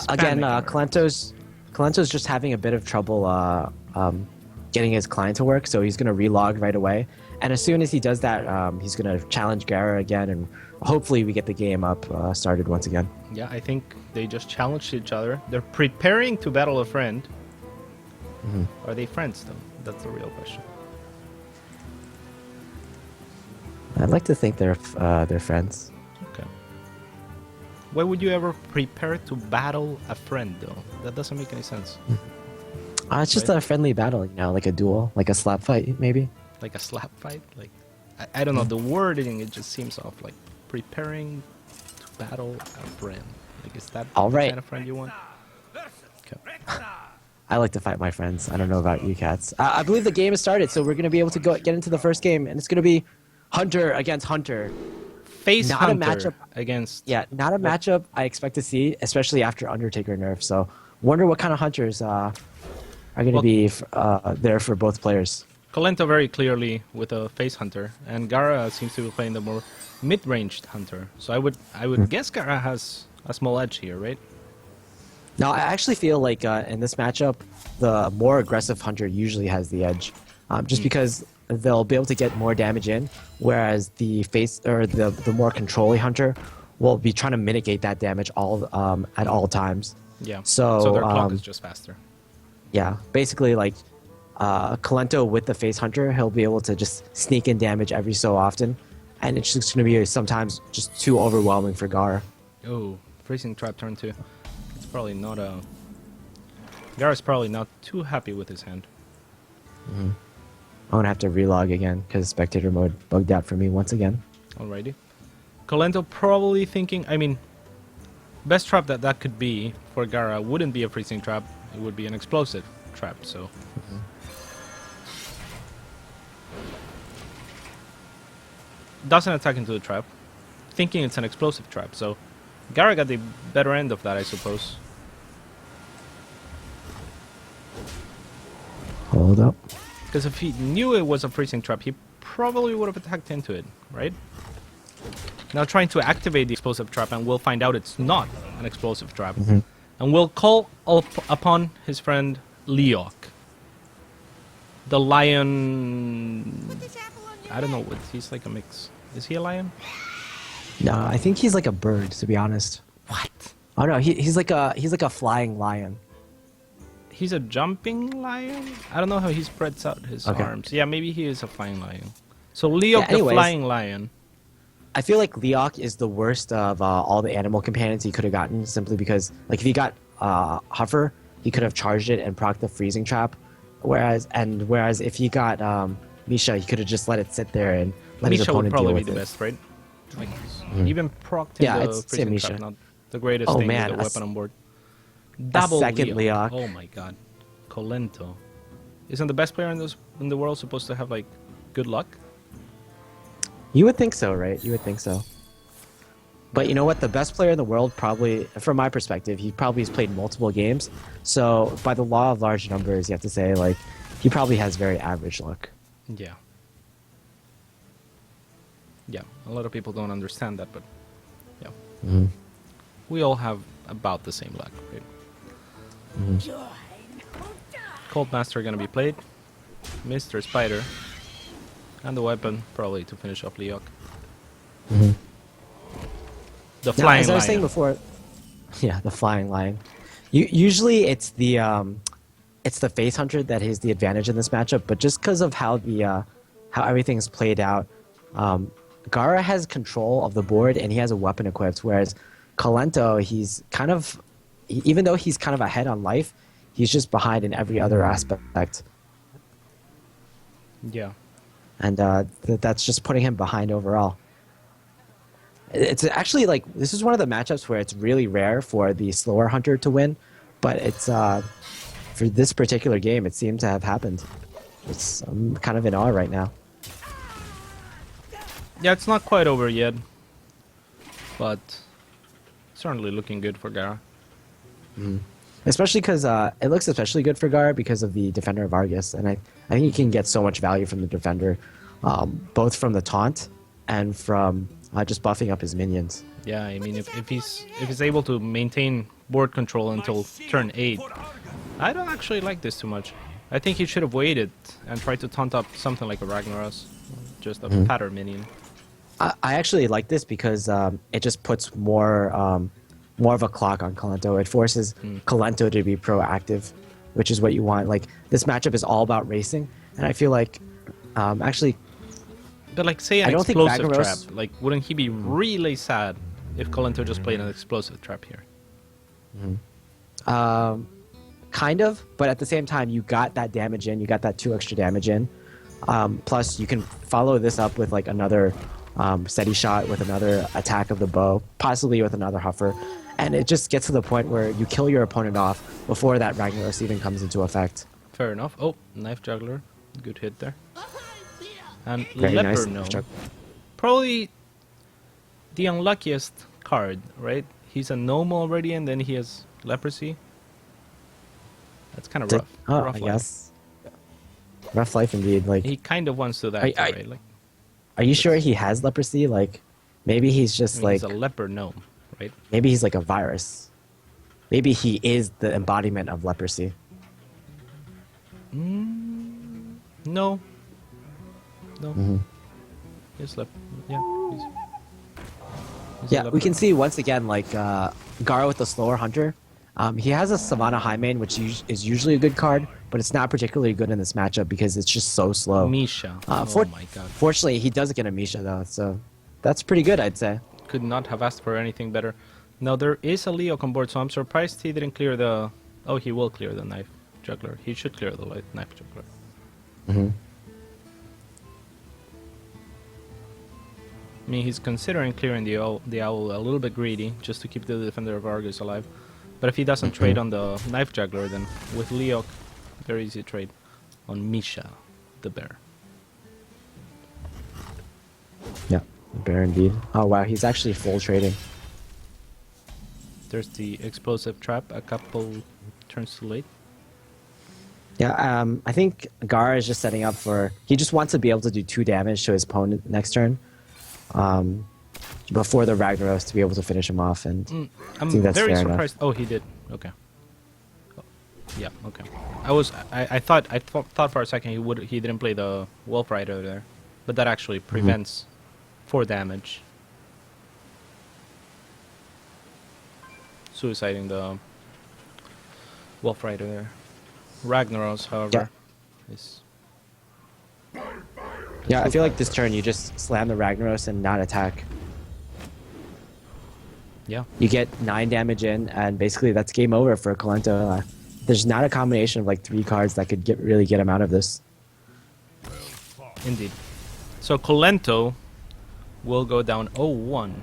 Again, Hispanic Kolento's just having a bit of trouble getting his client to work, so he's gonna relog right away. And as soon as he does that, he's gonna challenge Gaara again, and hopefully we get the game up started once again. Yeah, I think they just challenged each other. They're preparing to battle a friend. Are they friends, though? That's the real question. I'd like to think they're friends. Okay. Why would you ever prepare to battle a friend, though? That doesn't make any sense. It's just a friendly battle, you know, like a duel, like a slap fight, maybe. Like a slap fight? Like, I don't know, the wording, it just seems off. Like, preparing to battle a friend. Like, is that All the right. kind of friend you want? Okay. I like to fight my friends. I don't know about you cats. I believe the game has started, so we're going to be able to get into the first game, and it's going to be Hunter against Hunter. Face Not Hunter a matchup against... Yeah, not a matchup I expect to see, especially after Undertaker nerf. So, wonder what kind of Hunters are going to be there for both players. Kolento very clearly with a face hunter, and Gaara seems to be playing the more mid-ranged hunter. So I would guess Gaara has a small edge here, right? Now, I actually feel like in this matchup, the more aggressive hunter usually has the edge, just because they'll be able to get more damage in, whereas the face or the more controlling hunter will be trying to mitigate that damage at all times. Yeah. So their clock is just faster. Yeah, basically like Kolento with the face hunter, he'll be able to just sneak in damage every so often, and it's just going to be sometimes just too overwhelming for Gaara. Oh, freezing trap turn 2. It's probably not a... Gaara's probably not too happy with his hand. I'm going to have to relog again because spectator mode bugged out for me once again. Alrighty. Kolento probably thinking, I mean, best trap that could be for Gaara wouldn't be a freezing trap, it would be an explosive trap, so... Doesn't attack into the trap, thinking it's an explosive trap, so Gaara got the better end of that, I suppose. Hold up. Because if he knew it was a freezing trap, he probably would have attacked into it, right? Now trying to activate the explosive trap, and we'll find out it's not an explosive trap. And we'll call upon his friend Leok. The lion... I don't know, he's like a mix. Is he a lion? No, I think he's like a bird, to be honest. What? Oh no, he's like a flying lion. He's a jumping lion? I don't know how he spreads out his arms. Yeah, maybe he is a flying lion. So Leok, the flying lion. I feel like Leok is the worst of all the animal companions he could have gotten, simply because, like, if he got Huffer, he could have charged it and procced the freezing trap. Whereas if he got Misha, he could have just let it sit there and let his opponent deal with it. Misha would probably be the best, right? Like, even procced the freezing Misha. Trap, not the greatest thing with the weapon on board. Double second Leok. Oh my god. Kolento. Isn't the best player in the world supposed to have, like, good luck? You would think so, right? You would think so. But you know what? The best player in the world, probably, from my perspective, he probably has played multiple games. So by the law of large numbers, you have to say, like, he probably has very average luck. Yeah. Yeah, a lot of people don't understand that, but yeah. We all have about the same luck, right? Cold Master gonna be played. Mr. Spider. And the weapon, probably to finish off Leok. The flying lion. As I was saying before, yeah, the flying lion. Usually it's the face hunter that has the advantage in this matchup, but just because of how everything's played out, Gaara has control of the board and he has a weapon equipped, whereas Kolento, he's kind of, even though he's kind of ahead on life, he's just behind in every other aspect. Yeah. And that's just putting him behind overall. It's actually like, this is one of the matchups where it's really rare for the slower hunter to win, but it's for this particular game, it seemed to have happened. I'm kind of in awe right now. Yeah, it's not quite over yet, but certainly looking good for Gaara. Especially because it looks especially good for Gaara because of the Defender of Argus, and I think you can get so much value from the Defender, both from the taunt and from just buffing up his minions. Yeah, I mean, if he's able to maintain board control until turn 8. I don't actually like this too much. I think he should have waited and tried to taunt up something like a Ragnaros. Just a pattern minion. I actually like this because it just puts more of a clock on Kolento. It forces Kolento to be proactive, which is what you want. Like, this matchup is all about racing, and I feel like actually, But like, say an I don't think explosive trap. Ragnaros- Like, wouldn't he be really sad if Kolento just played an explosive trap here? kind of, but at the same time, you got that damage in, you got that 2 extra damage in. Plus, you can follow this up with like another steady shot with another attack of the bow, possibly with another huffer, and it just gets to the point where you kill your opponent off before that Ragnaros even comes into effect. Fair enough. Oh, Knife Juggler. Good hit there. And Very Leper nice. Gnome. Probably the unluckiest card, right? He's a gnome already, and then he has leprosy. That's kind of rough. Oh, rough I life. guess. Rough life indeed. Like, He kind of wants to that, too, right? Like, are you sure he has leprosy? Like, maybe he's just I mean, like, he's a leper gnome, right? maybe he's like a virus. Maybe he is the embodiment of leprosy. No. No. He's yeah. He's a Yeah, we leper. can see once again, like, Gaara with the slower hunter. He has a Savannah Highmane, which is usually a good card, but it's not particularly good in this matchup because it's just so slow. Misha. Oh my god. Fortunately, he does get a Misha, though, so that's pretty good, I'd say. Could not have asked for anything better. Now, there is a Leok on board, so I'm surprised he didn't clear the... Oh, he will clear the Knife Juggler. He should clear the Knife Juggler. I mean, he's considering clearing the owl a little bit greedy, just to keep the Defender of Argus alive. But if he doesn't trade on the Knife Juggler, then with Leok, very easy trade on Misha, the bear. Yeah, bear indeed. Oh, wow, he's actually full trading. There's the explosive trap, a couple turns too late. Yeah, I think Gaara is just setting up for... He just wants to be able to do 2 damage to his opponent next turn. Before the Ragnaros to be able to finish him off, and I'm think that's very fair surprised. Oh, he did. Okay. Oh, yeah. Okay. I thought for a second he didn't play the Wolf Rider there, but that actually prevents 4 damage. Suiciding the Wolf Rider there. Ragnaros, however, is... Yeah, I feel like this turn you just slam the Ragnaros and not attack. Yeah. You get 9 damage in, and basically that's game over for Kolento. There's not a combination of like 3 cards that could really get him out of this. Indeed. So Kolento will go down 0-1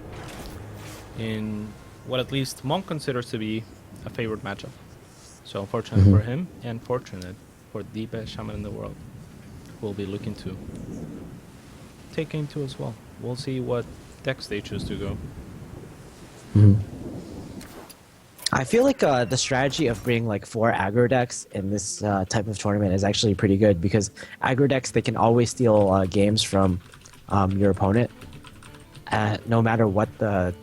in what at least Monk considers to be a favorite matchup. So unfortunate for him, and fortunate for the best shaman in the world. We'll be looking to take game 2 as well. We'll see what decks they choose to go. I feel like the strategy of bringing like 4 aggro decks in this type of tournament is actually pretty good, because aggro decks, they can always steal games from your opponent, no matter what the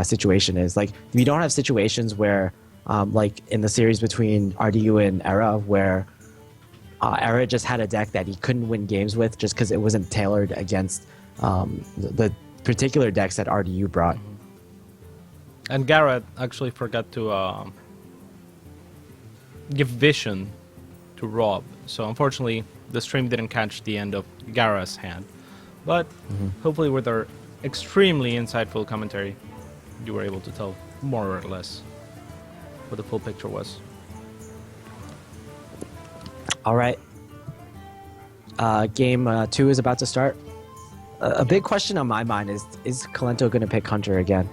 situation is. Like, we don't have situations where like in the series between RDU and Era, where Era just had a deck that he couldn't win games with just because it wasn't tailored against the particular decks that RDU brought. And Gaara actually forgot to give vision to Rob. So unfortunately, the stream didn't catch the end of Gaara's hand. But hopefully with our extremely insightful commentary, you were able to tell more or less what the full picture was. All right. Game 2 is about to start. A big question on my mind is Kolento going to pick Hunter again?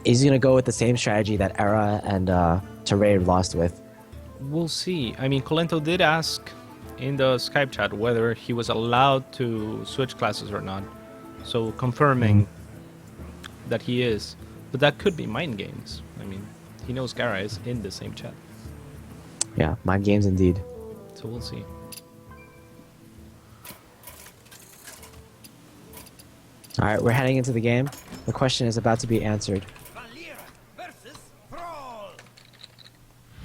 Is he going to go with the same strategy that Era and Teray lost with? We'll see. I mean, Kolento did ask in the Skype chat whether he was allowed to switch classes or not. So confirming that he is. But that could be mind games. I mean, he knows Gaara is in the same chat. Yeah, mind games indeed. So we'll see. All right, we're heading into the game. The question is about to be answered.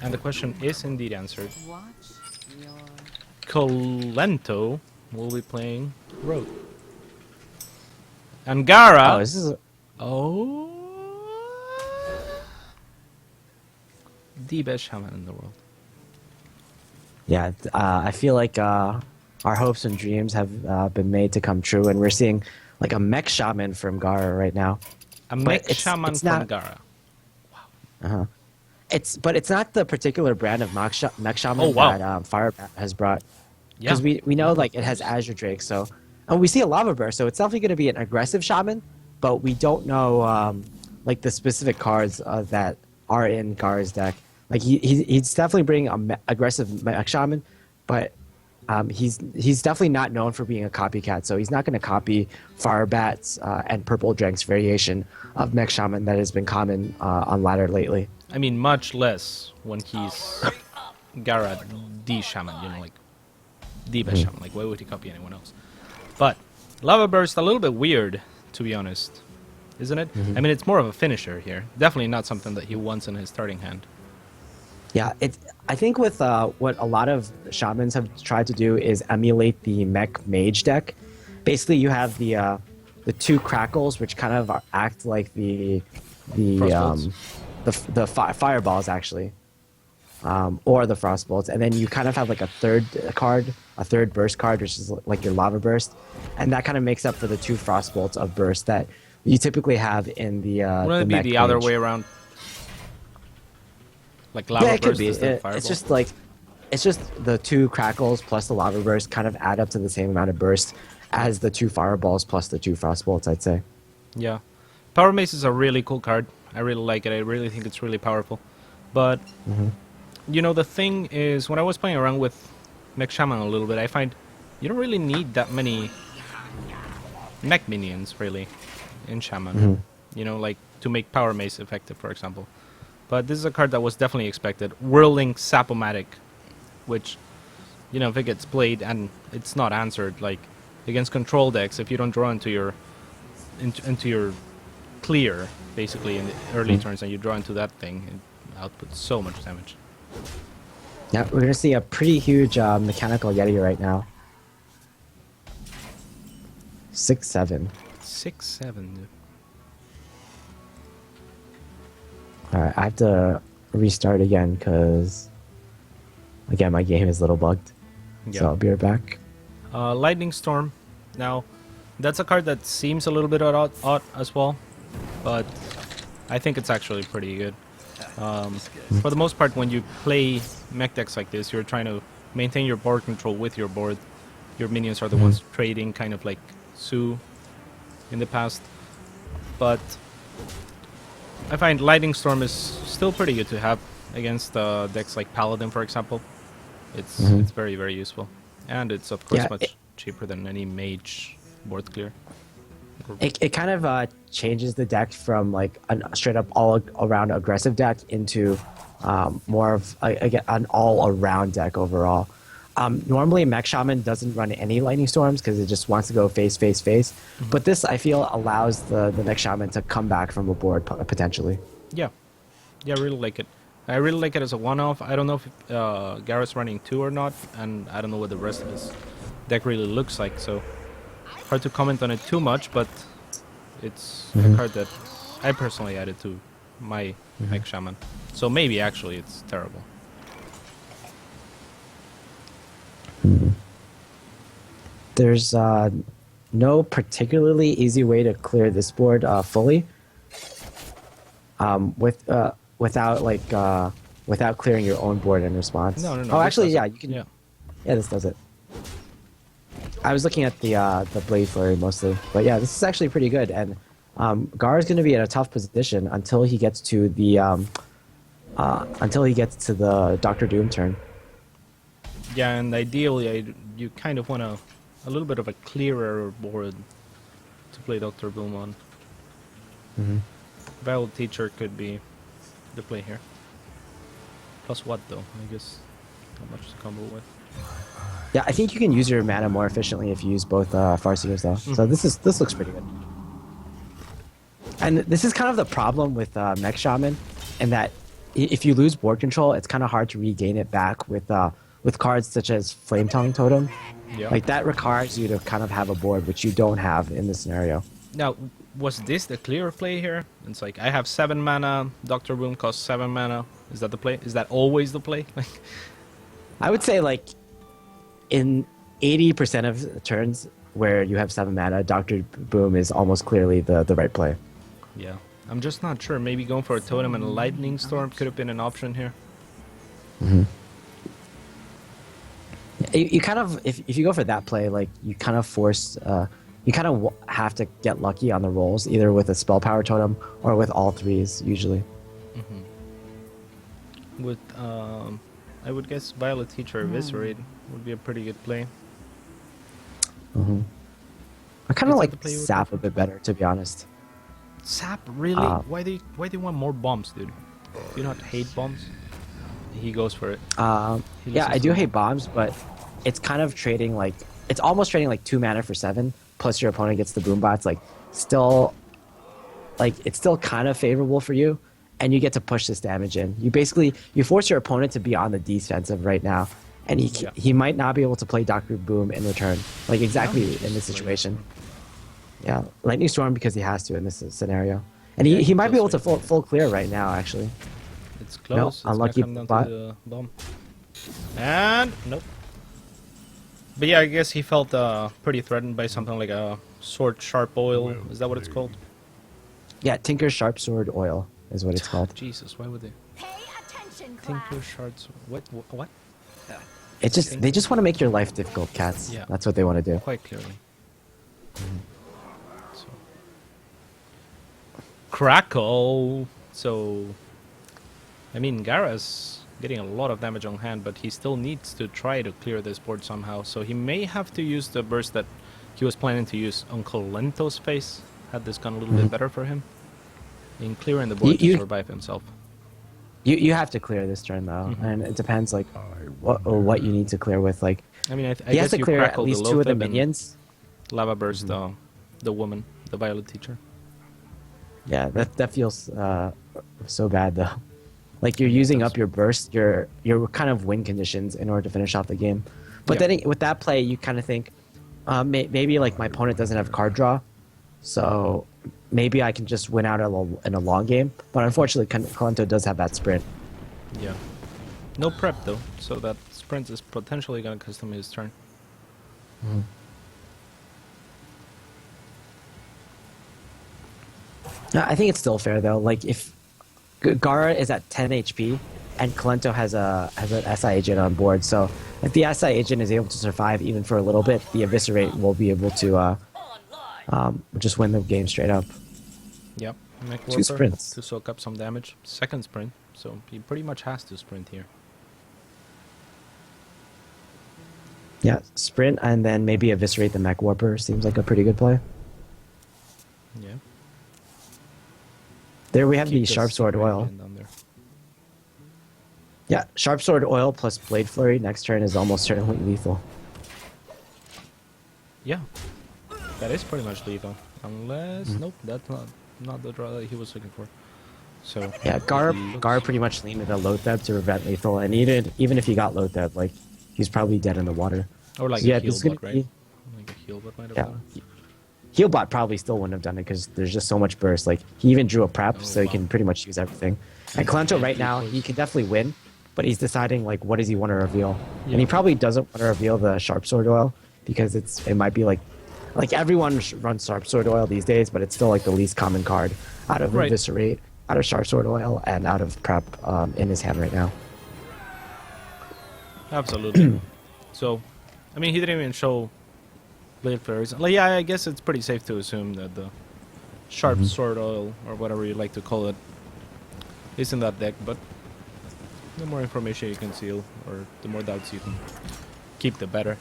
And the question is indeed answered. Watch your Kolento will be playing Road. And Gaara. Oh, this is. Oh. The best shaman in the world. Yeah, I feel like our hopes and dreams have been made to come true, and we're seeing like a mech shaman from Gaara right now. A But mech it's shaman from not- Gaara. But it's not the particular brand of mech shaman Oh, wow. that Fire has brought. Yeah. Because we know like it has Azure Drake, so and we see a Lava Burst, so it's definitely going to be an aggressive shaman, but we don't know like the specific cards that are in Gaara's deck. Like he's definitely bringing a aggressive mech shaman, but he's definitely not known for being a copycat, so he's not going to copy Firebat's and Purple Drank's variation of mech shaman that has been common on ladder lately. I mean, much less when he's Gaara the shaman, you know, like the best shaman. Like, why would he copy anyone else? But Lava Burst, a little bit weird, to be honest, isn't it? I mean, it's more of a finisher here. Definitely not something that he wants in his starting hand. Yeah, I think with what a lot of shamans have tried to do is emulate the mech mage deck. Basically, you have the two crackles, which kind of act like the fireballs actually, or the frost bolts, and then you kind of have like a third card, a third burst card, which is like your lava burst, and that kind of makes up for the two frost bolts of burst that you typically have in the. Wouldn't it be mech the other mage. way around? Like lava Yeah, it could burst be. instead of fireball? It's just like, it's just the two crackles plus the lava burst kind of add up to the same amount of burst as the two fireballs plus the two frost bolts, I'd say. Yeah. Power Mace is a really cool card. I really like it. I really think it's really powerful. But, you know, the thing is, when I was playing around with Mech Shaman a little bit, I find you don't really need that many mech minions, really, in Shaman. You know, like, to make Power Mace effective, for example. But this is a card that was definitely expected. Whirling Sapomatic, which, you know, if it gets played and it's not answered, like, against control decks, if you don't draw into your clear, basically, in the early turns, and you draw into that thing, it outputs so much damage. Yeah, we're gonna see a pretty huge mechanical Yeti right now. 6/7. 6/7, dude. All right, I have to restart again because, again, my game is a little bugged. Yeah. So I'll be right back. Lightning Storm. Now, that's a card that seems a little bit odd as well, but I think it's actually pretty good. For the most part, when you play mech decks like this, you're trying to maintain your board control with your board. Your minions are the ones trading, kind of like Sue in the past. But I find Lightning Storm is still pretty good to have against decks like Paladin, for example. It's very, very useful. And it's, of course, Yeah, much cheaper than any mage board clear. It kind of changes the deck from like a straight up all around aggressive deck into more of an all around deck overall. Normally, Mech Shaman doesn't run any Lightning Storms because it just wants to go face. But this, I feel, allows the Mech Shaman to come back from a board potentially. Yeah. Yeah, I really like it. I really like it as a one-off. I don't know if Gaara's running 2 or not, and I don't know what the rest of his deck really looks like, so hard to comment on it too much, but it's a card that I personally added to my Mech Shaman. So maybe actually it's terrible. There's no particularly easy way to clear this board fully without clearing your own board in response. No. Oh, this actually, does yeah, it. you can. Yeah. Yeah, this does it. I was looking at the Blade Flurry mostly, but yeah, this is actually pretty good. And Gaara's going to be in a tough position until he gets to the Doctor Doom turn. Yeah, and ideally you kind of want a little bit of a clearer board to play Dr. Boom on. Battle Teacher could be the play here. Plus what though? I guess not much to combo with. Yeah, I think you can use your mana more efficiently if you use both Farseers though. So this looks pretty good. And this is kind of the problem with Mech Shaman, and that if you lose board control, it's kind of hard to regain it back with cards such as Flame Tongue Totem. Yeah. Like that requires you to kind of have a board, which you don't have in this scenario. Now, was this the clear play here? It's like, I have 7 mana, Dr. Boom costs 7 mana. Is that the play? Is that always the play? I would say like in 80% of turns where you have 7 mana, Dr. Boom is almost clearly the right play. Yeah. I'm just not sure. Maybe going for a totem and a lightning storm could have been an option here. You kind of, if you go for that play, like you kind of force, you kind of have to get lucky on the rolls, either with a spell power totem or with all 3s usually. With, I would guess Violet Teacher Eviscerate would be a pretty good play. I kind of Is that like the play you would Sap go a bit better, to be honest. Sap, really? Why do you want more bombs, dude? Do you not hate bombs? He goes for it. He Yeah, listens I to do them. hate bombs, but it's kind of trading like, it's almost trading like 2 mana for 7, plus your opponent gets the boom bots. Like, still, like it's still kind of favorable for you, and you get to push this damage in. You force your opponent to be on the defensive right now, and he might not be able to play Dr. Boom in return, like exactly in this situation. Yeah, Lightning Storm because he has to in this scenario, and Yeah, he might be able just to full clear right now actually. It's close. It's unlucky gonna come down bot. to the bomb. And nope. But yeah, I guess he felt pretty threatened by something like a sword sharp oil. Is that what it's called? Yeah, Tinker's Sharp Sword Oil is what it's called. Jesus, why would they? Pay attention, Tinker class. shards. What? It's just they just want to make your life difficult, cats. Yeah. That's what they want to do. Quite clearly. So. Crackle. So, I mean, Gaara's getting a lot of damage on hand, but he still needs to try to clear this board somehow. So he may have to use the burst that he was planning to use on Kolento's face. Had this gone a little bit better for him in clearing the board to You- survive himself. You have to clear this turn though, and it depends like what you need to clear with. Like I mean, I he has guess to you clear at crackle least the 2 of the Loatheb and minions. Lava burst the woman, the Violet Teacher. Yeah, that feels so bad though. Like you're using up your burst, your kind of win conditions in order to finish off the game. But Yeah. then with that play, you kind of think maybe like my opponent doesn't have card draw, so maybe I can just win out in a long game. But unfortunately, Kolento does have that sprint. Yeah. No prep though, so that sprint is potentially gonna cost him his turn. Yeah, I think it's still fair though. Like if Gaara is at 10 HP and Kolento has an SI agent on board, so if the SI agent is able to survive even for a little bit, the Eviscerate will be able to just win the game straight up. Yep. Mech 2 Warper sprints. to soak up some damage. Second sprint, so he pretty much has to sprint here. Yeah, sprint and then maybe Eviscerate the Mech Warper seems like a pretty good play. Yeah. There we have Keep the Sharp Sword super Oil. engine down there. Yeah, Sharp Sword Oil plus Blade Flurry next turn is almost certainly lethal. Yeah. That is pretty much lethal. Unless nope, that's not the draw that he was looking for. So Yeah, Gaara pretty much leaned into Loatheb to prevent lethal, and even if he got Loatheb, like he's probably dead in the water. or like So yeah, a this is heal gonna bot, be- right? Like a heal bot might have Yeah. done it. Healbot probably still wouldn't have done it because there's just so much burst. Like he even drew a prep, Oh, so he wow. can pretty much use everything. And Kolento right now, he can definitely win, but he's deciding like what does he want to reveal, and he probably doesn't want to reveal the Sharp Sword Oil because it might be like everyone runs Sharp Sword Oil these days, but it's still like the least common card out of Right. Eviscerate, out of Sharp Sword Oil, and out of prep in his hand right now. Absolutely. So, I mean, he didn't even show Blade Flurries. Like, yeah, I guess it's pretty safe to assume that the Sharp Sword Oil, or whatever you like to call it, is in that deck, but the more information you conceal, or the more doubts you can keep, the better.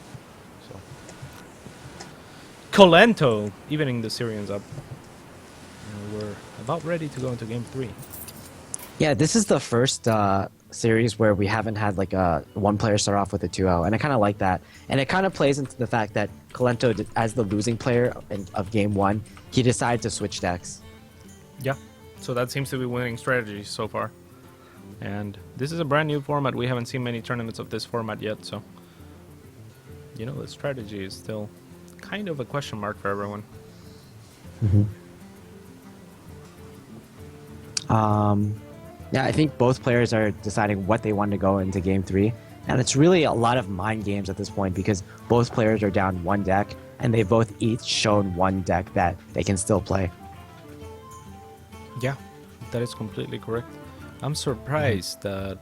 So, Kolento, evening the Syrians up. We're about ready to go into game 3. Yeah, this is the first series where we haven't had like a one player start off with a 2-0, and I kind of like that. And it kind of plays into the fact that Kolento, as the losing player of game 1, he decided to switch decks. Yeah. So that seems to be winning strategy so far. And this is a brand new format. We haven't seen many tournaments of this format yet, so you know the strategy is still kind of a question mark for everyone. Yeah, I think both players are deciding what they want to go into game 3. And it's really a lot of mind games at this point because both players are down one deck and they both each shown one deck that they can still play. Yeah, that is completely correct. I'm surprised that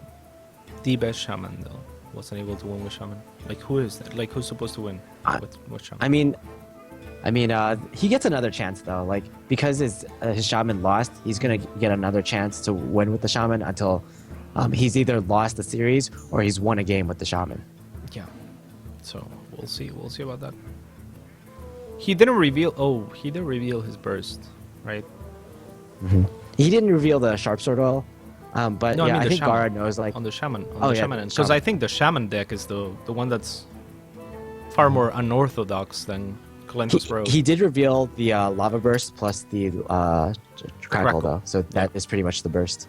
the best Shaman, though, wasn't able to win with Shaman. Like, who is that? Like, who's supposed to win with Shaman? I mean, he gets another chance though. Like because his shaman lost, he's gonna get another chance to win with the shaman until he's either lost the series or he's won a game with the shaman. Yeah. So we'll see. We'll see about that. He didn't reveal. Oh, he did reveal his burst, right? He didn't reveal the sharp sword oil, but No, yeah, I mean I the think shaman. Gaara knows like On the shaman. Oh, The yeah, shaman. the Because shaman. I think the shaman deck is the one that's far more unorthodox than Kolento's rogue. he did reveal the lava burst plus the crackle though, so that is pretty much the burst.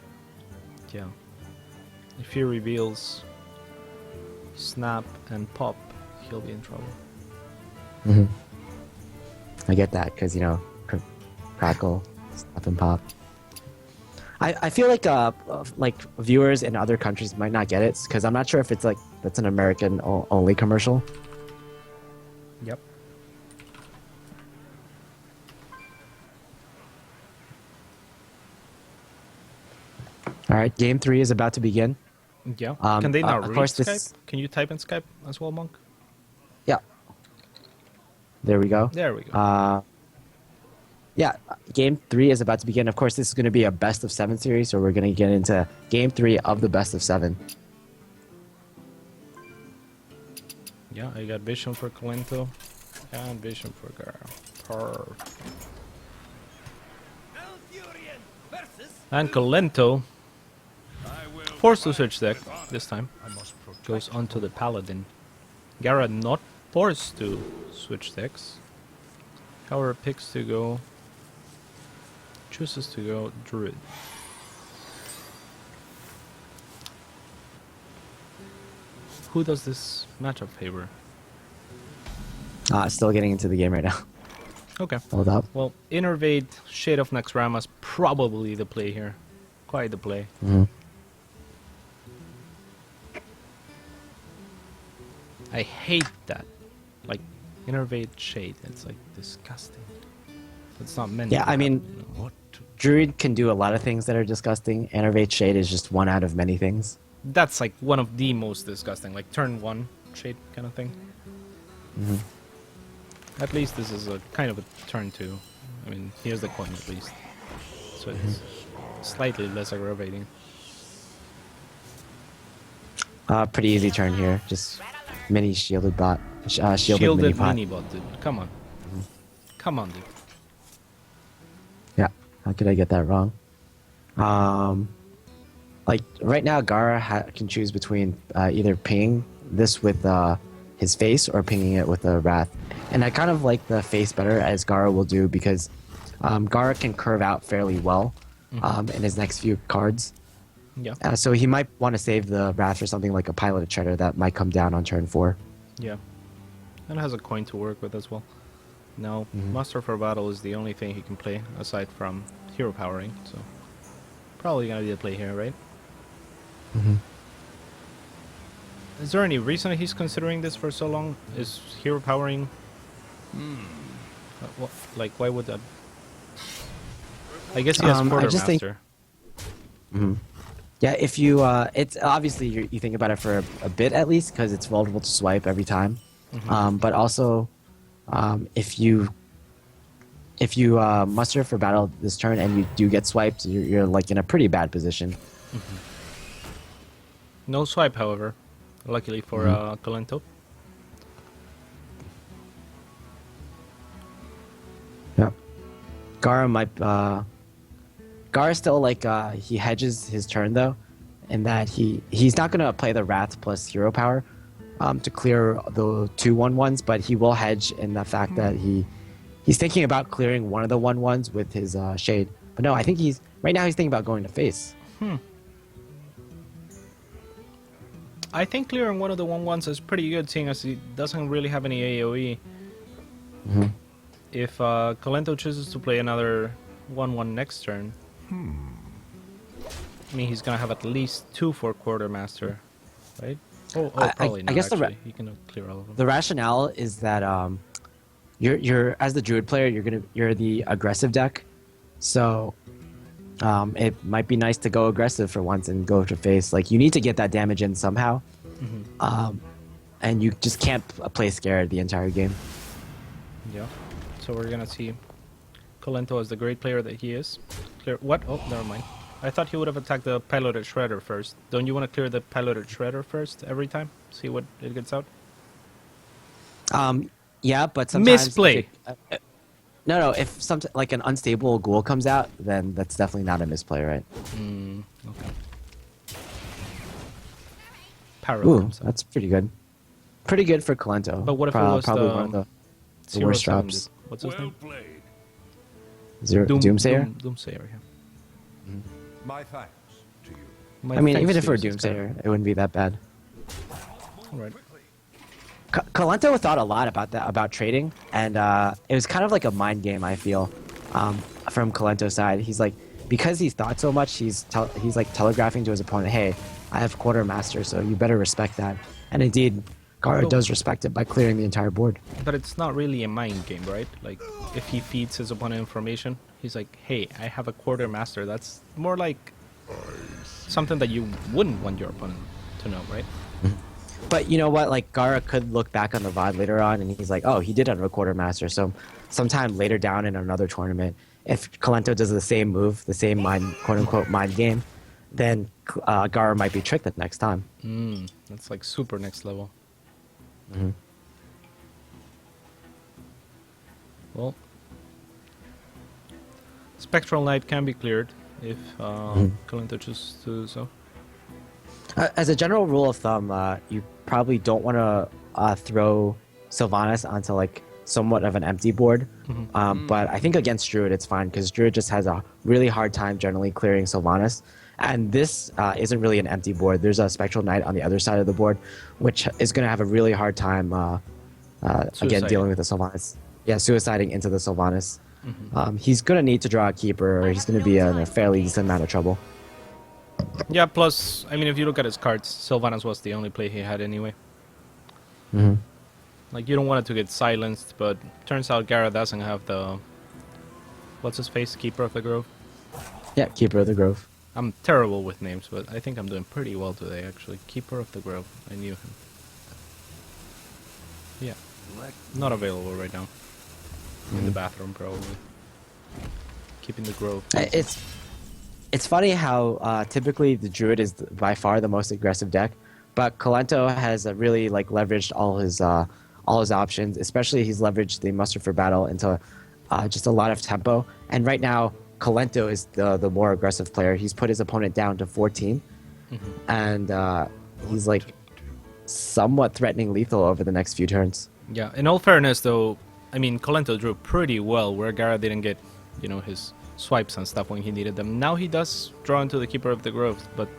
Yeah. If he reveals snap and pop, he'll be in trouble. I get that because crackle, snap and pop. I feel like viewers in other countries might not get it because I'm not sure if it's like that's an American only commercial. Yep. All right, game 3 is about to begin. Yeah. Can they not of read course Skype? this- Can you type in Skype as well, Monk? Yeah. There we go. There we go. Yeah, game 3 is about to begin. Of course, this is going to be a best of 7 series, so we're going to get into game 3 of the best of 7. Yeah, I got vision for Kolento and vision for Gaara. And Kolento, forced to switch deck this time, goes onto the Paladin. Gaara not forced to switch decks. However, chooses to go Druid. Who does this matchup favor? Still getting into the game right now. Okay. Hold up. Well, Innervate, Shade of Naxxrama's probably the play here. Quite the play. I hate that. Like, Innervate Shade. It's like disgusting. It's not meant Yeah, to I mean, happen, you know? Druid can do a lot of things that are disgusting. Innervate Shade is just one out of many things. That's like one of the most disgusting. Like turn 1 Shade kind of thing. At least this is a kind of a turn 2. I mean, here's the coin at least. So it's slightly less aggravating. Pretty easy turn here. Just mini shielded bot. Shielded mini pot. mini bot, dude. Come on. Come on, dude. Yeah, how could I get that wrong? Like right now, Gaara can choose between either pinging this with his face or pinging it with a wrath. And I kind of like the face better, as Gaara will do, because Gaara can curve out fairly well in his next few cards. Yeah. So he might want to save the wrath for something like a piloted treader that might come down on turn 4. Yeah. And has a coin to work with as well. Now, Master for Battle is the only thing he can play aside from hero powering, so probably gonna be the play here, right? Is there any reason he's considering this for so long? Is hero powering? Like, why would that? I guess he has I just think- Quartermaster. Yeah, if you, it's obviously you think about it for a bit at least, because it's vulnerable to swipe every time. But also, if you muster for battle this turn and you do get swiped, you're like in a pretty bad position. No swipe, however. Luckily for Kolento. Yeah, Gaara might. Gaara still like he hedges his turn though, in that he's not gonna play the wrath plus hero power to clear the 2/1/1s, but he will hedge in the fact that he's thinking about clearing one of the 1/1s with his shade. But no, I think right now he's thinking about going to face. I think clearing one of the 1/1s is pretty good, seeing as he doesn't really have any AoE. Mhm. If Kolento chooses to play another 1/1 next turn, I mean, he's gonna have at least 2 for Quartermaster, right? Probably I not. guess Actually, he can clear all of them. the rationale is that you're as the druid player, you're the aggressive deck, so it might be nice to go aggressive for once and go to face. Like you need to get that damage in somehow, and you just can't play scared the entire game. Yeah. So we're gonna see Kolento as the great player that he is. Clear what? Oh, never mind. I thought he would have attacked the piloted shredder first. Don't you want to clear the piloted shredder first every time? See what it gets out? Yeah, but sometimes Misplay. no, if something like an unstable ghoul comes out, then that's definitely not a misplay, right? Okay. Paro Ooh, comes out. that's pretty good. Pretty good for Kolento. But what if it was probably the one of the 0/7 worst drops? What's his name? Doomsayer? Doomsayer, yeah. My thanks to you. My I mean, thanks even if to we're you, says Doomsayer, it wouldn't be that bad. All right. Kolento thought a lot about trading, and it was kind of like a mind game. I feel from Kolento's side, he's like, because he's thought so much, he's like telegraphing to his opponent, "Hey, I have Quartermaster, so you better respect that." And indeed, Gaara does respect it by clearing the entire board. But it's not really a mind game, right? Like, if he feeds his opponent information, he's like, "Hey, I have a Quartermaster." That's more like something that you wouldn't want your opponent to know, right? But you know what? Like Gaara could look back on the VOD later on, and he's like, "Oh, he did have a Quartermaster." So, sometime later down in another tournament, if Kolento does the same move, the same mind, quote unquote, mind game, then Gaara might be tricked the next time. That's like super next level. Well, Spectral Knight can be cleared if Kolento chooses to do so. As a general rule of thumb, you probably don't want to throw Sylvanas onto like somewhat of an empty board. But I think against Druid it's fine because Druid just has a really hard time generally clearing Sylvanas. And this isn't really an empty board. There's a Spectral Knight on the other side of the board, which is going to have a really hard time again dealing with the Sylvanas. Yeah, suiciding into the Sylvanas. He's going to need to draw a keeper, or he's going to be in a fairly decent amount of trouble. Yeah, plus, I mean, if you look at his cards, Sylvanas was the only play he had anyway. Like, you don't want it to get silenced, but turns out Gaara doesn't have the... What's his face? Keeper of the Grove? Yeah, Keeper of the Grove. I'm terrible with names, but I think I'm doing pretty well today, actually. Keeper of the Grove. I knew him. Yeah. Not available right now. In the bathroom, probably. Keeping the Grove. It's funny how typically the Druid is by far the most aggressive deck, but Kolento has really like leveraged all his options. Especially he's leveraged the Muster for Battle into just a lot of tempo. And right now, Kolento is the more aggressive player. He's put his opponent down to 14, and he's like somewhat threatening lethal over the next few turns. Yeah, in all fairness, though, I mean, Kolento drew pretty well, where Gaara didn't get, you know, his swipes and stuff when he needed them. Now he does draw into the Keeper of the Grove, but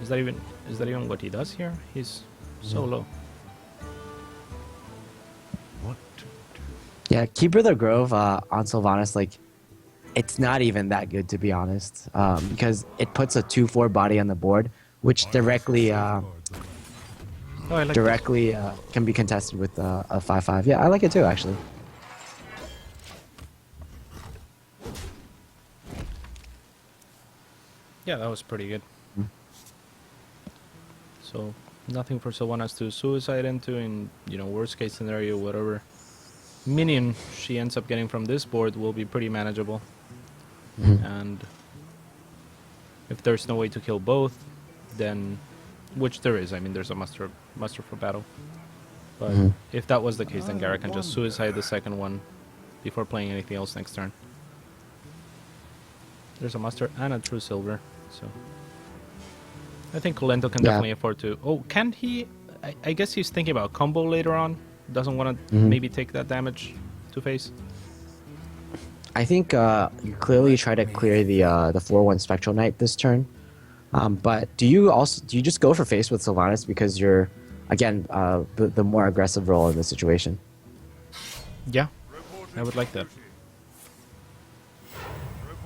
is that even what he does here? He's so low. What to do? Yeah, Keeper of the Grove on Sylvanas, like, it's not even that good to be honest, because it puts a 2/4 body on the board, which directly I like can be contested with a 5/5. Yeah, I like it too, actually. Yeah, that was pretty good. So, nothing for Sylvanas to suicide into in, you know, worst case scenario, whatever minion she ends up getting from this board will be pretty manageable. And if there's no way to kill both, then, which there is, I mean, there's a muster for battle. But if that was the case, then Gaara can just suicide the second one before playing anything else next turn. There's a muster and a true silver, so I think Kolento can definitely afford to. Oh, can he? I guess he's thinking about combo later on. Doesn't want to maybe take that damage to face. I think you clearly try to clear the 4/1 Spectral Knight this turn, But do you just go for face with Sylvanas because you're again the more aggressive role in the situation? Yeah, I would like that.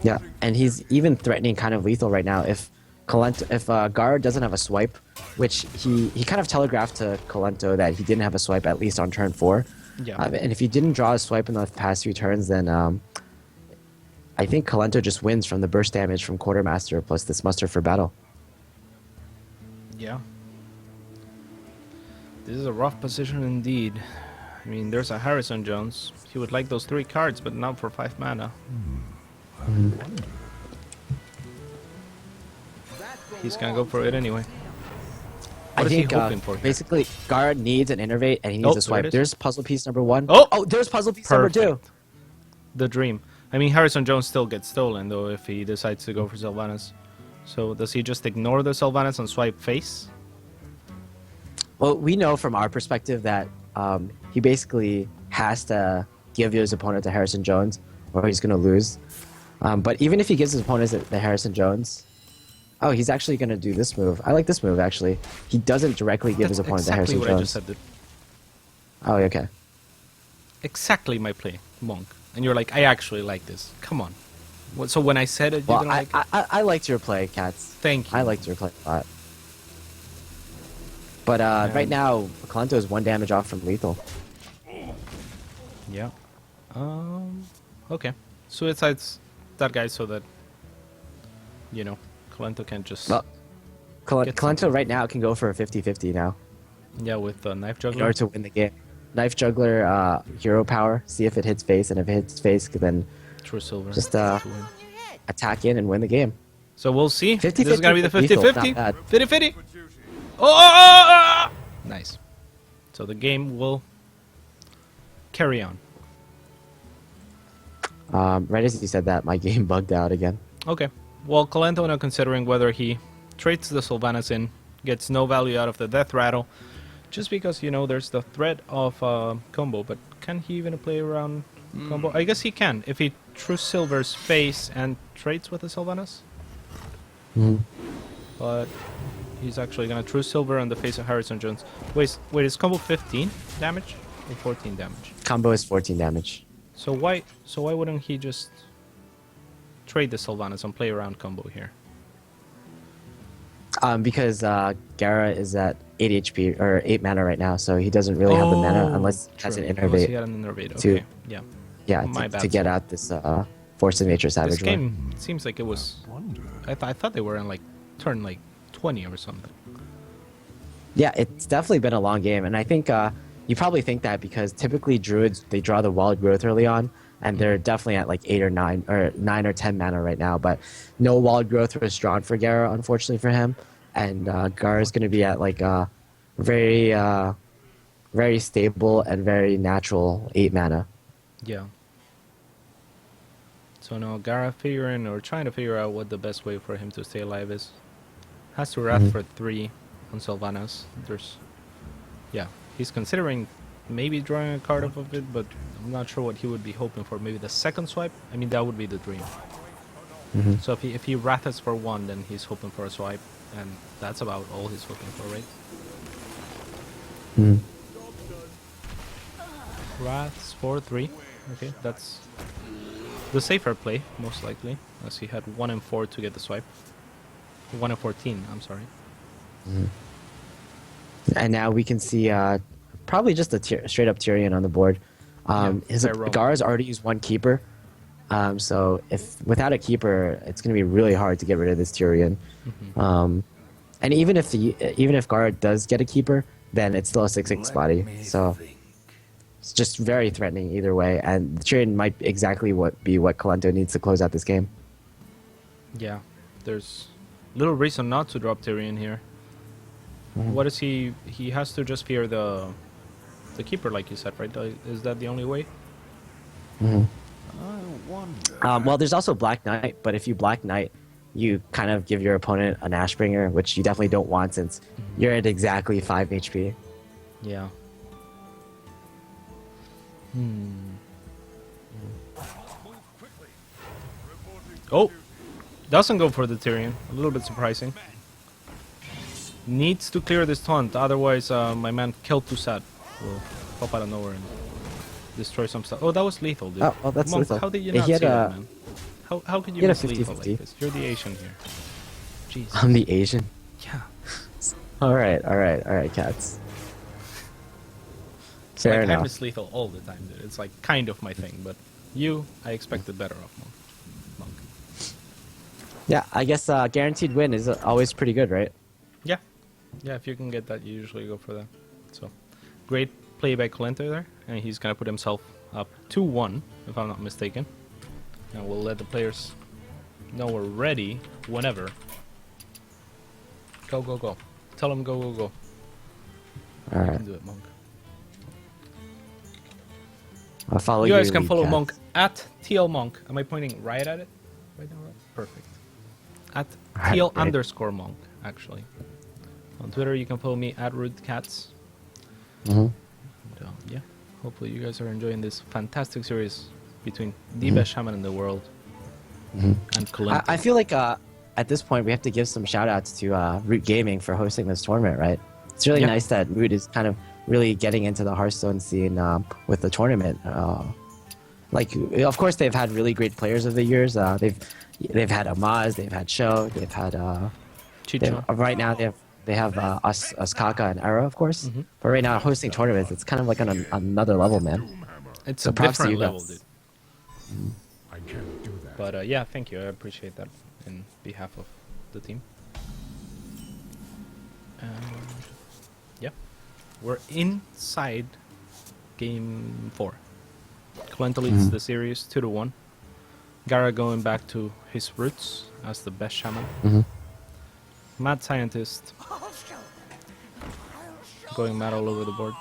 Yeah, and he's even threatening kind of lethal right now. If Gaara doesn't have a swipe, which he kind of telegraphed to Kolento that he didn't have a swipe at least on turn 4. Yeah. And if he didn't draw a swipe in the past few turns, then I think Kolento just wins from the burst damage from Quartermaster plus this muster for battle. Yeah. This is a rough position indeed. I mean, there's a Harrison Jones. He would like those 3 cards, but not for 5 mana. He's gonna go for it anyway. I What is think he hoping for here? basically Gaara needs an innervate and he needs Oh, a there swipe. it is. There's puzzle piece number 1. Oh! There's puzzle piece number 2. Perfect. The dream. I mean, Harrison Jones still gets stolen, though, if he decides to go for Sylvanas. So does he just ignore the Sylvanas and swipe face? Well, we know from our perspective that he basically has to give his opponent to Harrison Jones or he's going to lose. But even if he gives his opponent the Harrison Jones, oh, he's actually going to do this move. I like this move, actually. He doesn't directly give his That's opponent exactly the what Harrison I Jones. just said, dude. Oh, okay. Exactly my play, Monk. And you're like, I actually like this. Come on. So when I said it, you Well, didn't like it? I liked your play, Cats. Thank you. I liked your play a lot. But right now, Kolento is 1 damage off from lethal. Yeah. Okay. Suicide's that guy so that, you know, Kolento can just... Well, Get Kolento something. right now can go for a 50-50 now yeah, with the Knife in Juggler. order to win the game. Knife Juggler, hero power, see if it hits face, and if it hits face, then True Silver. just to win. attack in and win the game. So we'll see. 50-50 This is going to be the for lethal, 50-50. not bad. 50-50. Oh! Nice. So the game will carry on. Right as you said that, my game bugged out again. Okay. Well, Kolento now considering whether he trades the Sylvanas in, gets no value out of the Death Rattle, just because, you know, there's the threat of combo, but can he even play around combo? I guess he can, if he True Silver's face and trades with the Sylvanas. But he's actually gonna True Silver on the face of Harrison Jones. Wait, is combo 15 damage or 14 damage? Combo is 14 damage. So why wouldn't he just trade the Sylvanas and play around combo here? Because Gaara is at 8 HP or 8 mana right now, so he doesn't really have the mana unless he has an Unless he innervate. had an innervate. to- Okay, yeah. Yeah, My to bad, get sorry. out this Force of Nature Savage This War. game seems like it was. I thought they were in like turn like 20 or something. Yeah, it's definitely been a long game, and I think you probably think that because typically Druids they draw the Wild Growth early on, and they're definitely at like 8 or 9 or 10 mana right now. But no Wild Growth was drawn for Gaara, unfortunately for him, and Gaara is going to be at like a very very stable and very natural 8 mana. Yeah. So now Gaara figuring or trying to figure out what the best way for him to stay alive is. Has to Wrath for 3 on Sylvanas. Yeah, he's considering maybe drawing a card off of it, but I'm not sure what he would be hoping for. Maybe the second swipe? I mean, that would be the dream. So if he Wraths for 1, then he's hoping for a swipe, and that's about all he's hoping for, right? Wraths for 3. Okay, that's the safer play, most likely, as he had 1 and 4 to get the swipe. 1 and 14, I'm sorry. And now we can see probably just a straight up Tyrion on the board. His by roam. Gaara's already used 1 keeper, so if without a keeper, it's going to be really hard to get rid of this Tyrion. And even if Gaara does get a keeper, then it's still a 6/6 body. So it's just very threatening either way, and Tyrion might exactly be what Kolento needs to close out this game. Yeah, there's little reason not to drop Tyrion here. What is he? He has to just fear the keeper, like you said, right? Is that the only way? Well, there's also Black Knight, but if you Black Knight, you kind of give your opponent an Ashbringer, which you definitely don't want since you're at exactly 5 HP. Yeah. Oh, doesn't go for the Tyrion. A little bit surprising. Needs to clear this taunt, otherwise my man Kel'Thuzad will pop out of nowhere and destroy some stuff. Oh, that was lethal, dude. Oh, that's Monk, lethal. how did you Yeah, not he see had that, a- man? How could you he had a miss lethal 50-50. like this? You're the Asian here. Jeez. I'm the Asian. Yeah. All right, cats. Fair Like, I enough. miss lethal all the time, dude. It's like kind of my thing, but you, I expected better of Monk. Yeah, I guess guaranteed win is always pretty good, right? Yeah. Yeah, if you can get that, you usually go for that. So, great play by Kolento there, and he's gonna put himself up 2-1, if I'm not mistaken. And we'll let the players know we're ready whenever. Go, go, go. Tell them go, go, go. All You right, can do it, Monk. I'll follow You your guys can lead, follow cats. Monk at TL Monk. Am I pointing right at it? Right now, right? Perfect. At Right, TL right. _ Monk, actually. On Twitter, you can follow me at RudeCats. Mhm. And, yeah, hopefully you guys are enjoying this fantastic series between the best shaman in the world and Kolento. I feel like at this point we have to give some shout outs to Root Gaming for hosting this tournament, right? It's really Yeah. nice that Root is kind of really getting into the Hearthstone scene with the tournament. Like, of course, they've had really great players over the years. They've had Amaz, they've had Sho, they've had Chicho. right now they have us Kaka and Era, of course. Mhm. But right now hosting tournaments, it's kind of like on another level, man. It's So a props to different you level, guys. dude. I can't do that. But yeah, thank you. I appreciate that in behalf of the team. And yeah, we're inside game 4. Kolento leads the series 2-1. Gaara going back to his roots as the best shaman. Mad scientist going mad all over the board.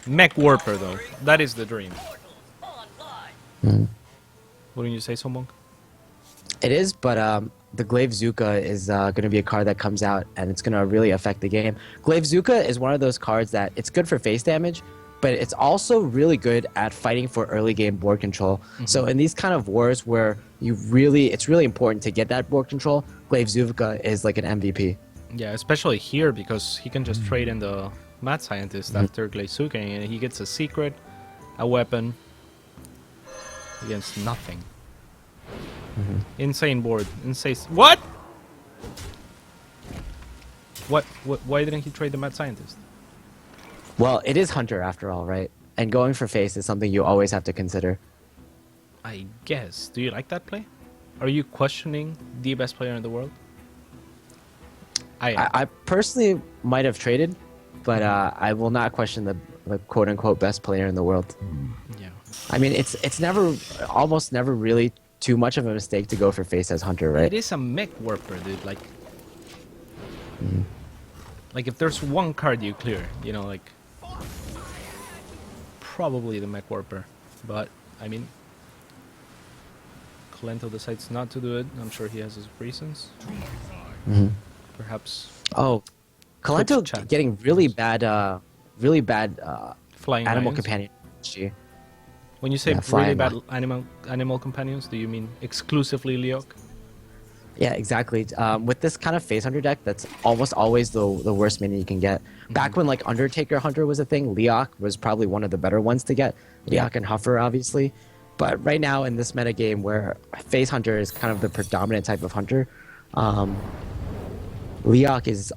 Mech warper though, that is the dream. Wouldn't you say so, Monk? It is, but the Glaive Zuka is going to be a card that comes out, and it's going to really affect the game. Glaive Zuka is one of those cards that it's good for face damage, but it's also really good at fighting for early game board control. So in these kind of wars where it's really important to get that board control, Glaive Zuka is like an MVP. Yeah, especially here because he can just trade in the mad scientist after Glazuka and he gets a secret, a weapon against nothing. Insane board. Insane. What? What? Why didn't he trade the mad scientist? Well, it is Hunter after all, right? And going for face is something you always have to consider. I guess. Do you like that play? Are you questioning the best player in the world? I am. I personally might have traded, but I will not question the quote unquote best player in the world. Yeah. I mean, it's almost never really too much of a mistake to go for face as Hunter, right? It is a mech warper, dude. Like if there's one card you clear, you know, like probably the mech warper. But I mean, Kolento decides not to do it. I'm sure he has his reasons. Perhaps Oh, Kolento Twitch chat. getting really bad flying animal lions. companion. Gee. When you say Yeah, really flying bad animal companions, do you mean exclusively Leok? Yeah, exactly. With this kind of face hunter deck, that's almost always the worst minion you can get. Back when like Undertaker Hunter was a thing, Leok was probably one of the better ones to get. Leok and Huffer, obviously. But right now in this meta game where face hunter is kind of the predominant type of hunter, Leok is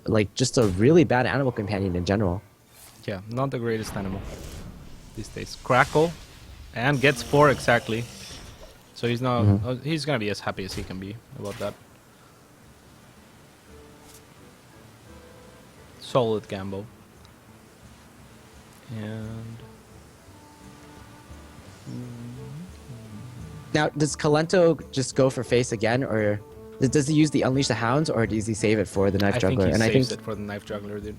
like just a really bad animal companion in general. Yeah, not the greatest animal these days. Crackle, and gets 4 exactly. So he's not. He's gonna be as happy as he can be about that. Solid gamble. And Now, does Kolento just go for face again, or does he use the Unleash the Hounds, or does he save it for the Knife I think Juggler? he And saves it for the knife juggler, dude.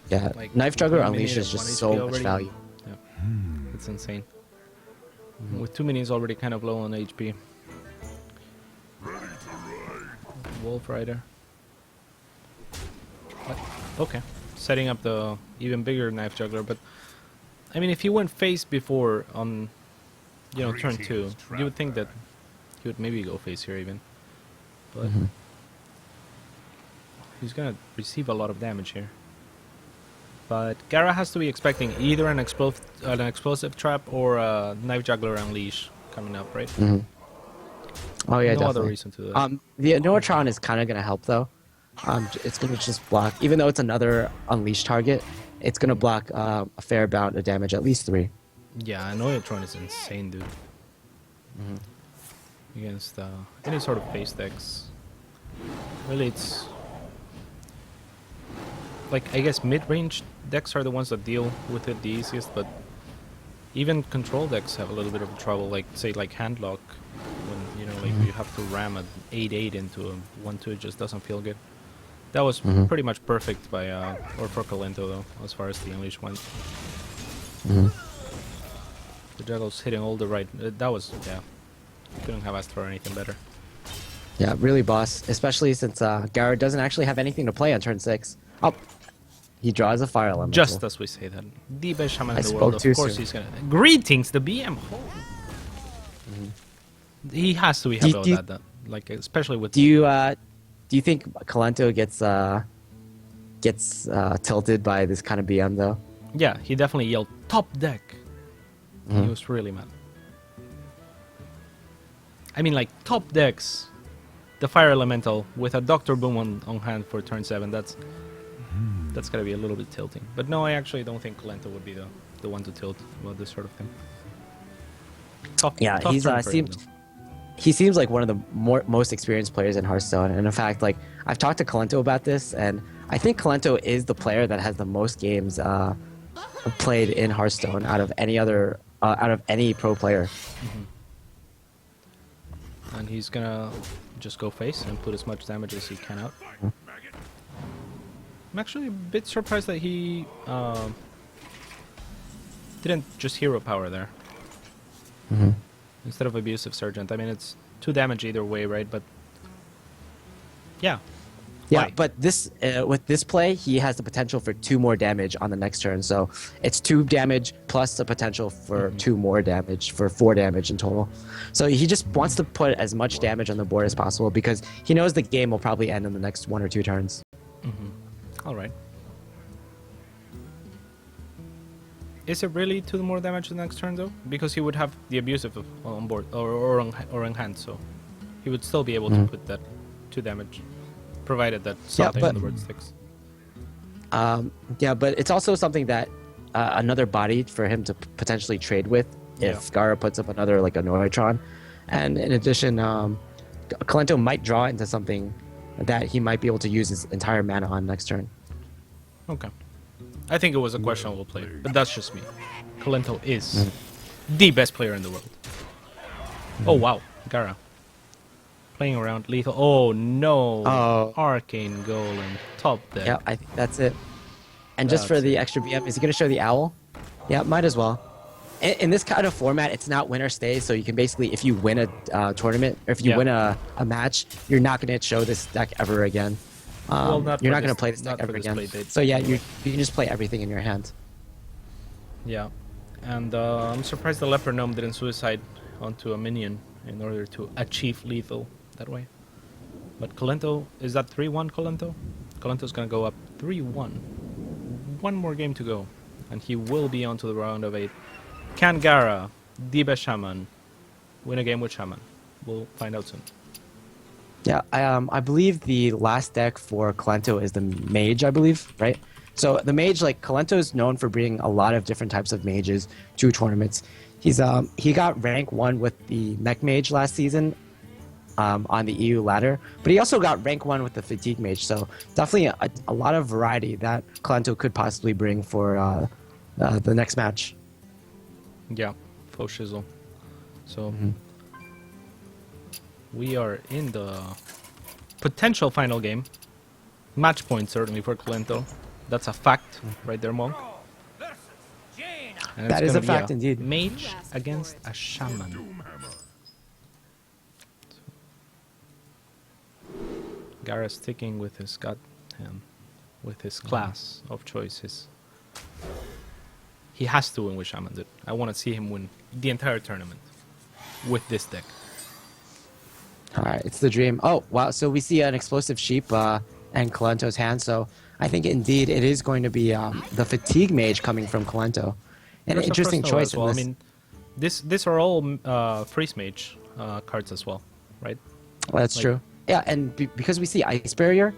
yeah, Like, Knife Juggler 1 minute Unleash is and just 1 so HP much already. value. Yeah, it's insane. With 2 minis already kind of low on HP. Wolf Rider. What? Okay, setting up the even bigger knife juggler, but I mean, if he went face before on, turn 2, you would think that he would maybe go face here even. But he's gonna receive a lot of damage here. But Gaara has to be expecting either an explosive trap or a knife juggler unleash coming up, right? Mm-hmm. Oh yeah, No definitely. other reason to do that. The Noatron is kind of gonna help though. It's gonna just block, even though it's another unleash target. It's gonna block a fair amount of damage, at least 3. Yeah, Noatron is insane, dude. Against any sort of face decks. Really, it's like, I guess mid-range decks are the ones that deal with it the easiest, but even control decks have a little bit of trouble. Like, say, like Handlock, when you know, like you have to ram an 8/8 into a 1/2, it just doesn't feel good. That was pretty much perfect by or for Kolento though, as far as the Unleash went. The juggle's hitting all the right. That was, yeah. Couldn't have asked for anything better. Yeah, really boss, especially since Gaara doesn't actually have anything to play on turn 6. Oh, he draws a fire elemental. Just as we say that, the best shaman I in the spoke world. Of too course, soon. he's gonna. Greetings, the BM. He has to be happy about that. Like, especially with. Do you think Kolento gets tilted by this kind of BM though? Yeah, he definitely yelled top deck. He was really mad. I mean, like, top decks, the fire elemental with a Doctor Boom on hand for turn 7. That's gotta be a little bit tilting. But no, I actually don't think Kolento would be the one to tilt about this sort of thing. Tough He's turn for him, though. he seems like one of the most experienced players in Hearthstone. And in fact, like, I've talked to Kolento about this, and I think Kolento is the player that has the most games played in Hearthstone out of any pro player. And he's gonna just go face and put as much damage as he can out. I'm actually a bit surprised that he didn't just hero power there. Instead of abusive sergeant. I mean, it's 2 damage either way, right? But yeah. Yeah, Why? but this with this play, he has the potential for 2 more damage on the next turn. So it's 2 damage plus the potential for 2 more damage for 4 damage in total. So he just wants to put as much damage on the board as possible because he knows the game will probably end in the next 1 or 2 turns. All right. Is it really 2 more damage the next turn though? Because he would have the abusive on board or in hand, so he would still be able to put that 2 damage, provided that something on the board sticks. Yeah, but it's also something that another body for him to potentially trade with if Gaara puts up another like a Noitron. And in addition, Kolento might draw into something that he might be able to use his entire mana on next turn. Okay. I think it was a questionable play, but that's just me. Kolento is the best player in the world. Oh wow, Gaara. Playing around lethal. Oh no! Oh. Arcane Golem, top deck. Yeah, I think that's it. And just for That's the extra BM, is he going to show the owl? Yeah, might as well. In this kind of format, it's not win or stay, so you can basically, if you win a tournament, or if you win a match, you're not going to show this deck ever again. Well, not you're for not going this- to play this not deck ever for this again. play date. So yeah, you can just play everything in your hand. Yeah, and I'm surprised the Leper Gnome didn't suicide onto a minion in order to achieve lethal that way. But Kolento, is that 3-1 Kolento? Kolento's gonna go up 3-1. 1 more game to go, and he will be onto the round of 8. Can Gaara, the best shaman, win a game with shaman? We'll find out soon. Yeah, I believe the last deck for Kolento is the mage, I believe, right? So the mage, like Kolento is known for bringing a lot of different types of mages to tournaments. He got rank 1 with the mech mage last season on the EU ladder, but he also got rank 1 with the fatigue mage. So definitely a lot of variety that Kolento could possibly bring for the next match. Yeah, faux shizzle. So we are in the potential final game. Match point certainly for Kolento. That's a fact right there, Monk. And That it's is a gonna be fact indeed. Mage against a shaman. Gaara sticking with his gut and with his class of choices. He has to win with shaman, dude. I want to see him win the entire tournament with this deck. All right, it's the dream. Oh, wow. So we see an explosive sheep, and and Kolento's hand. So I think indeed it is going to be the Fatigue Mage coming from Kolento. An There's a interesting Frost Nova choice as well. in I this. mean, these are all Freeze Mage cards as well, right? Well, that's like- true. Yeah, and because we see Ice Barrier,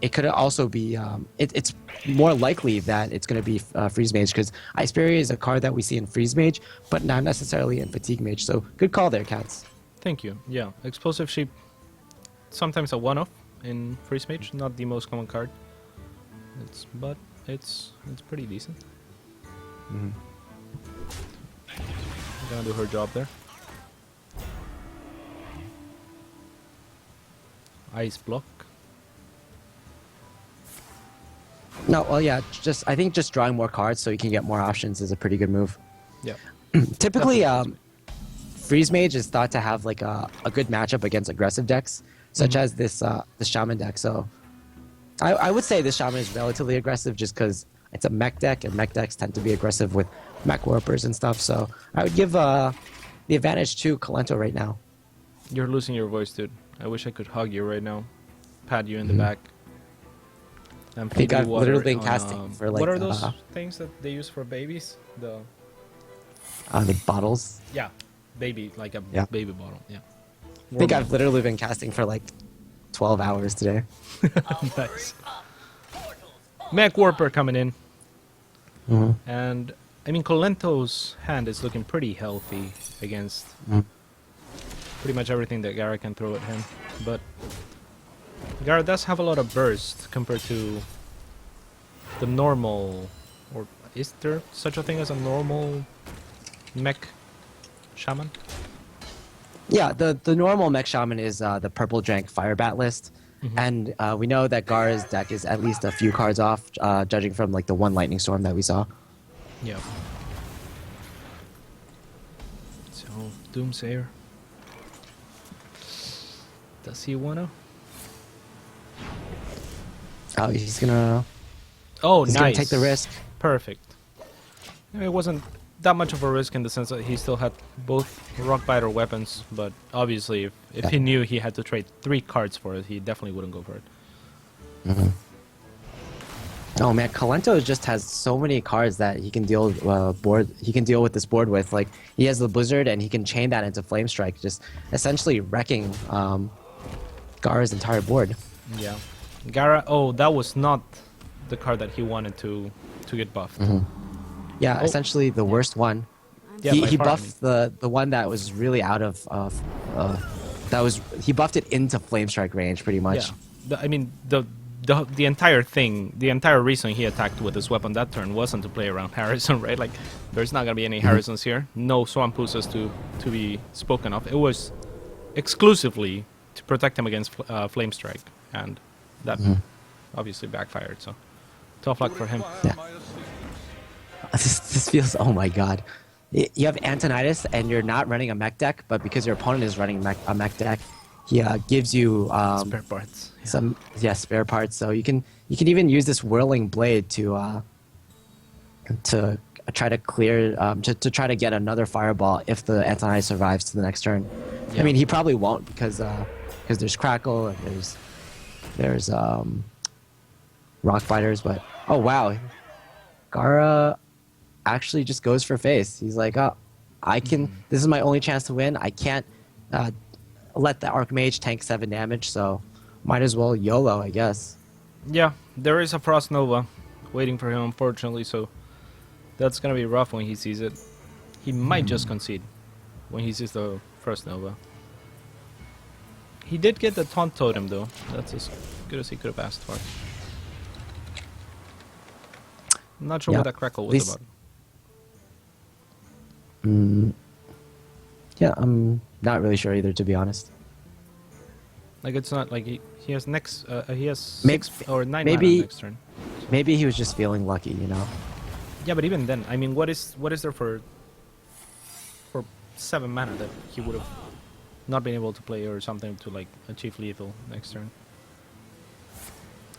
it could also be. It's more likely that it's going to be Freeze Mage because Ice Barrier is a card that we see in Freeze Mage, but not necessarily in Fatigue Mage. So good call there, Cats. Thank you. Yeah, Explosive Sheep, sometimes a one-off in Freeze Mage, not the most common card. But it's pretty decent. Gonna do her job there. Ice block. No, well, yeah, I think just drawing more cards so you can get more options is a pretty good move. Yeah. Typically, Definitely. Freeze Mage is thought to have like a good matchup against aggressive decks, such as this Shaman deck. So I would say this Shaman is relatively aggressive just because it's a mech deck, and mech decks tend to be aggressive with mech warpers and stuff. So I would give the advantage to Kolento right now. You're losing your voice, dude. I wish I could hug you right now, pat you in the back. And I think feed you I've water literally been on, casting for like what are those things that they use for babies? the bottles. Yeah, baby, like a Yeah. baby bottle. Yeah. I think I've literally been casting for like 12 hours today. Nice. Mech Warper coming in. Mm-hmm. And, I mean, Kolento's hand is looking pretty healthy against pretty much everything that Gaara can throw at him. But Gaara does have a lot of burst compared to the normal... Or is there such a thing as a normal mech shaman? Yeah, the normal mech shaman is the purple drank fire bat list, and we know that Gaara's deck is at least a few cards off, judging from like the one lightning storm that we saw. Yeah. So, Doomsayer. Does he wanna? Oh, he's gonna Nice. gonna take the risk. Perfect. It wasn't that much of a risk in the sense that he still had both Rockbiter weapons, but obviously if he knew he had to trade 3 cards for it, he definitely wouldn't go for it. Oh man, Kolento just has so many cards that he can deal with this board with. Like he has the Blizzard, and he can chain that into Flame Strike, just essentially wrecking Gaara's entire board. Yeah. Gaara, that was not the card that he wanted to get buffed. Yeah, essentially the worst one. Yeah, by he far, buffed the one that was really out of he buffed it into Flame Strike range pretty much. Yeah. The entire thing, the entire reason he attacked with his weapon that turn wasn't to play around Harrison, right? Like, there's not gonna be any Harrisons here. No Swampusas to be spoken of. It was exclusively to protect him against Flame Strike, and that obviously backfired. So, tough luck for him. Yeah. This feels, oh my god. You have Antonitis and you're not running a mech deck, but because your opponent is running a mech deck, he gives you Spare parts. Yeah. some spare parts. So you can even use this whirling blade to try to clear to try to get another fireball if the Antonitis survives to the next turn. Yeah. I mean, he probably won't because there's Crackle and there's Rock Fighters, but oh wow, Gaara actually just goes for face. He's like, oh, this is my only chance to win. I can't let the Archmage tank 7 damage, so might as well YOLO, I guess. Yeah, there is a Frost Nova waiting for him, unfortunately, so that's gonna be rough when he sees it. He might just concede when he sees the Frost Nova. He did get the Taunt Totem, though. That's as good as he could have asked for. I'm not sure what that Crackle was about. Yeah, I'm not really sure either, to be honest. Like, it's not like he has next. He has 6 or 9 maybe mana next turn. Maybe he was just feeling lucky, you know. Yeah, but even then, I mean, what is there for 7 mana that he would have not been able to play or something to like achieve lethal next turn?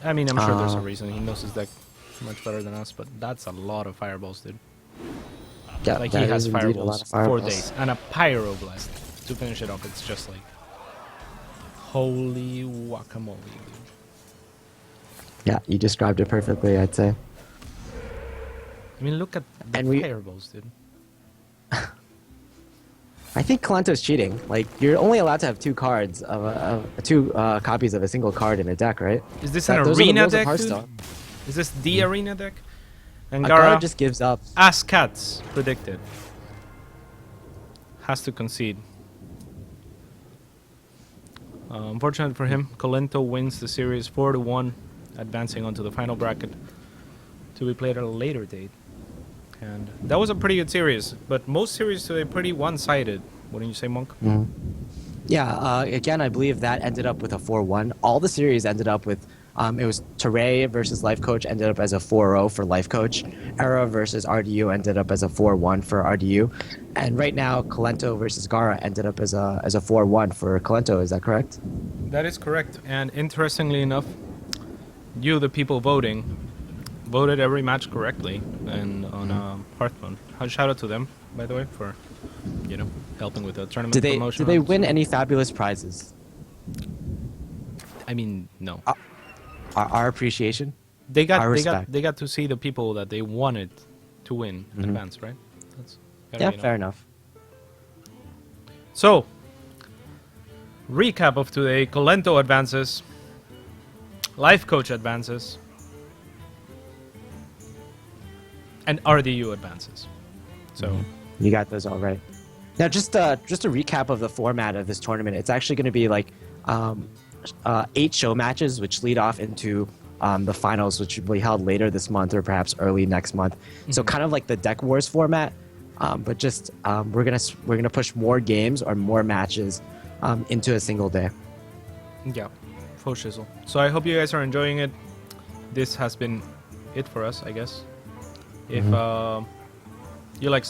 I mean, I'm sure there's a reason. He knows his deck much better than us, but that's a lot of fireballs, dude. Yeah, Like, he has fireballs 4 days and a Pyroblast to finish it off. It's just like, holy guacamole, dude. Yeah, you described it perfectly, I'd say. I mean, look at the And we- fireballs, dude. I think Kolento's cheating. Like, you're only allowed to have two cards two copies of a single card in a deck, right? Is this Those an are the arena rules of deck, dude? Hearthstone. Is this the arena deck? And A Gaara, guard just gives up. as cats predicted, has to concede. Unfortunate for him, Kolento wins the series 4-1, advancing onto the final bracket to be played at a later date. And that was a pretty good series, but most series today pretty one-sided. Wouldn't you say, Monk? Yeah, again, I believe that ended up with a 4-1. All the series ended up with, it was Teray versus Life Coach ended up as a 4-0 for Life Coach. Era versus RDU ended up as a 4-1 for RDU. And right now, Kolento versus Gaara ended up as a 4-1 for Kolento. Is that correct? That is correct. And interestingly enough, you, the people voting, voted every match correctly and on Hearthstone. Shout out to them, by the way, for helping with the tournament promotion. Did they win any fabulous prizes? I mean, no. Our appreciation. They our got respect. they got to see the people that they wanted to win in advance, right? That's gotta Yeah, be fair enough. enough. So, recap of today: Kolento advances, Life Coach advances, and RDU advances. So, You got those all right. Now, just a recap of the format of this tournament. It's actually going to be like 8 show matches, which lead off into the finals, which will be held later this month or perhaps early next month. So kind of like the Deck Wars format, but just we're gonna push more games or more matches into a single day. yeah, faux shizzle. So I hope you guys are enjoying it. This has been it for us, I guess. If you like